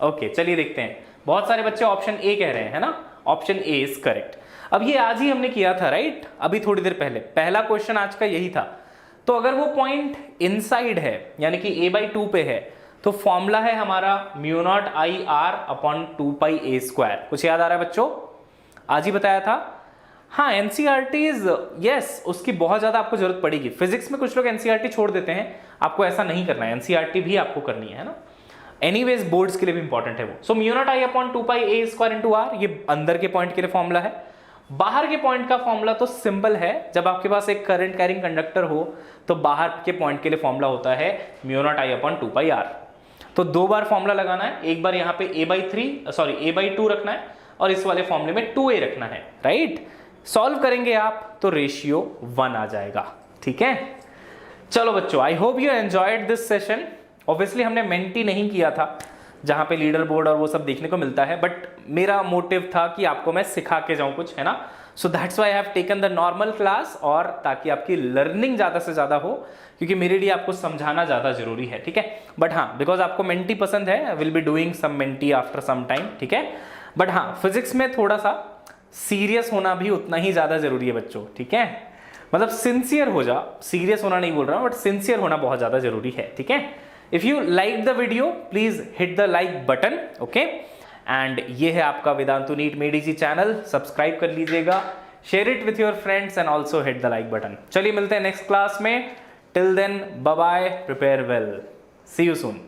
okay. चलिए देखते हैं, बहुत सारे बच्चे ऑप्शन ए कह रहे हैं, है ना, ऑप्शन ए इज करेक्ट। अब ये आज ही हमने किया था, राइट, अभी थोड़ी देर पहले, पहला क्वेश्चन आज का यही था। तो अगर वो पॉइंट इनसाइड है, यानी कि a/2 पे है, तो फॉर्मूला है हमारा mu not I R upon 2πa²। कुछ याद आ रहा है बच्चों, आज ही बताया था। हाँ, एनसीईआरटीज, यस, उसकी बहुत ज्यादा आपको जरूरत पड़ेगी। फिजिक्स में कुछ लोग एनसीईआरटी छोड़ देते हैं, आपको ऐसा नहीं करना है, एनसीईआरटी भी आपको करनी है ना। एनीवेज बोर्ड्स के लिए भी इंपॉर्टेंट है वो। So mu not I upon 2 pi a square into are, ये अंदर के पॉइंट के लिए फॉर्मूला है। बाहर के पॉइंट का फॉर्मूला तो सिंपल है, जब आपके पास एक करंट कैरिंग कंडक्टर हो तो बाहर के पॉइंट के लिए फॉर्मूला होता है mu not I upon 2 pi are. तो दो बार फॉर्मूला लगाना है, एक बार यहाँ पे a/2 रखना है और इस वाले फॉर्मूले में 2a रखना है, राइट। सॉल्व करेंगे आप तो रेशियो 1 आ जाएगा, ठीक है। चलो बच्चों, आई hope you enjoyed this session. Obviously हमने मेंटी नहीं किया था जहां पे लीडर बोर्ड और वो सब देखने को मिलता है, बट मेरा मोटिव था कि आपको मैं सिखा के जाऊं कुछ, है ना। So that's why I have taken the normal class, और ताकि आपकी लर्निंग ज्यादा से ज्यादा हो, क्योंकि मेरे लिए आपको समझाना ज्यादा जरूरी है, ठीक है। बट हाँ, बिकॉज आपको मेंटी पसंद है, I will be doing some Menti after some time, ठीक है। बट हाँ, फिजिक्स में थोड़ा सा सीरियस होना भी उतना ही ज्यादा जरूरी है बच्चों, ठीक है। मतलब सिंसियर हो जा, सीरियस होना नहीं बोल रहा हूं, बट सिंसियर होना बहुत ज्यादा जरूरी है, ठीक है। If you like the video please hit the like button, okay. And ये है आपका वेदांतु नीट में डीजी चैनल, सब्सक्राइब कर लीजिएगा, share it with your friends and also hit the like button. चलिए मिलते हैं नेक्स्ट क्लास में, till then bye bye, prepare well, see you soon.